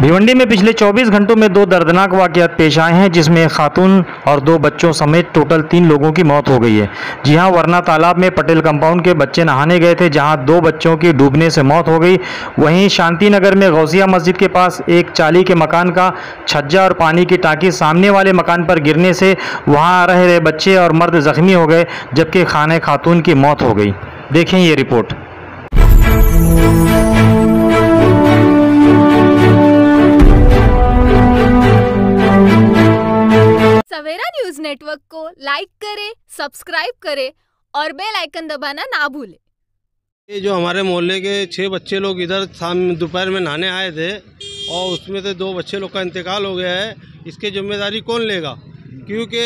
भिवंडी में पिछले 24 घंटों में दो दर्दनाक वाकयात पेश आए हैं, जिसमें एक खातून और दो बच्चों समेत टोटल 3 लोगों की मौत हो गई है। जी हां, वरना तालाब में पटेल कंपाउंड के बच्चे नहाने गए थे, जहां 2 बच्चों की डूबने से मौत हो गई। वहीं शांति नगर में गौसिया मस्जिद के पास एक चाली के मकान का छज्जा और पानी की टांकी सामने वाले मकान पर गिरने से वहां रह रहे बच्चे और मर्द जख्मी हो गए, जबकि खाने खातून की मौत हो गई। देखें ये रिपोर्ट। सवेरा न्यूज नेटवर्क को लाइक करें, सब्सक्राइब करें और बेल आइकन दबाना ना भूलें। ये जो हमारे मोहल्ले के 6 बच्चे लोग इधर शाम दोपहर में नहाने आए थे और उसमें से 2 बच्चे लोग का इंतकाल हो गया है। इसकी जिम्मेदारी कौन लेगा? क्योंकि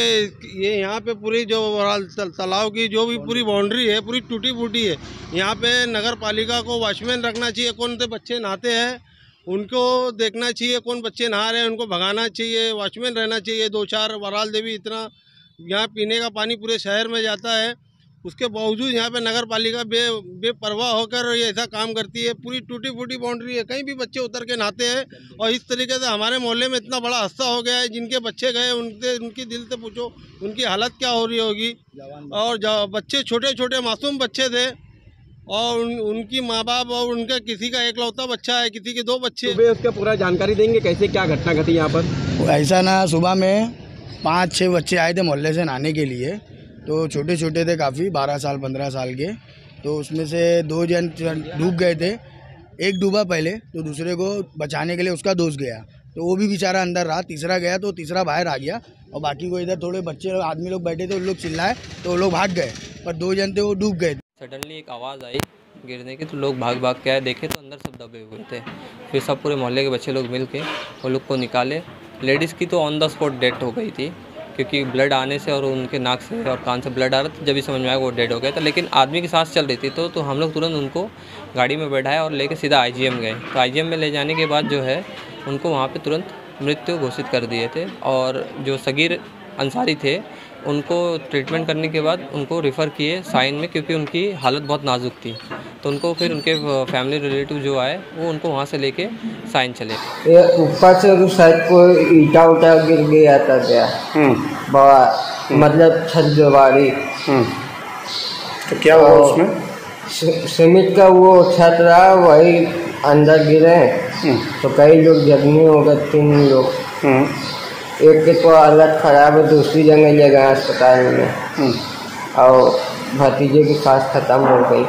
ये यहाँ पे पूरी जो तालाब की जो भी पूरी बाउंड्री है पूरी टूटी फूटी है। यहाँ पे नगर पालिका को वॉचमैन रखना चाहिए। कौन से बच्चे नहाते हैं उनको देखना चाहिए, कौन बच्चे नहा रहे हैं उनको भगाना चाहिए, वॉचमैन रहना चाहिए। 2-4 बहरहाल देवी इतना यहाँ पीने का पानी पूरे शहर में जाता है, उसके बावजूद यहाँ पे नगर पालिका बेपरवाह होकर ये ऐसा काम करती है। पूरी टूटी फूटी बाउंड्री है, कहीं भी बच्चे उतर के नहाते हैं। और इस तरीके से हमारे मोहल्ले में इतना बड़ा हादसा हो गया है। जिनके बच्चे गए उनकी दिल से पूछो उनकी हालत क्या हो रही होगी। और बच्चे छोटे छोटे मासूम बच्चे थे और उनकी माँ बाप और उनका किसी का एकलौता बच्चा है, किसी के 2 बच्चे। सुबह उसका पूरा जानकारी देंगे कैसे क्या घटना घटी यहाँ पर? ऐसा ना, सुबह में 5-6 बच्चे आए थे मोहल्ले से नहाने के लिए। तो छोटे छोटे थे काफ़ी, 12 साल 15 साल के। तो उसमें से 2 जन डूब गए थे। एक डूबा पहले, तो दूसरे को बचाने के लिए उसका दोस्त गया, तो वो भी बेचारा अंदर रहा। तीसरा गया तो तीसरा बाहर आ गया और बाकी को इधर थोड़े बच्चे आदमी लोग बैठे थे, उन लोग चिल्लाए तो वो लोग भाग गए, पर 2 जन थे वो डूब गए। सडनली एक आवाज़ आई गिरने की, तो लोग भाग भाग के आए, देखे तो अंदर सब दबे हुए थे। फिर सब पूरे मोहल्ले के बच्चे लोग मिल के वो लोग को निकाले। लेडीज़ की तो ऑन द स्पॉट डेथ हो गई थी, क्योंकि ब्लड आने से और उनके नाक से और कान से ब्लड आ रहा था। जब भी समझ में आया वो डेड हो गया था। लेकिन आदमी की सांस चल रही थी, तो हम लोग तुरंत उनको गाड़ी में बैठाया और लेके सीधा IGM गए। तो IGM में ले जाने के बाद जो है उनको वहाँ पे तुरंत मृत्यु घोषित कर दिए थे। और जो सगीर अंसारी थे उनको ट्रीटमेंट करने के बाद उनको रेफ़र किए साइन में, क्योंकि उनकी हालत बहुत नाजुक थी। तो उनको फिर उनके फैमिली रिलेटिव जो आए वो उनको वहाँ से लेके साइन चले। ये ऊपर से शायद कोई ईटा उटा गिर गया था क्या? बड़ा मतलब छत दीवारी। तो क्या हुआ उसमें? सीमेंट का वो छत रहा, वही अंदर गिरे। तो कई लोग जख्मी हो गए, 3 लोग। एक के तो हालत खराब है, दूसरी जगह ले गए अस्पताल में और भतीजे की सांस खत्म हो गई।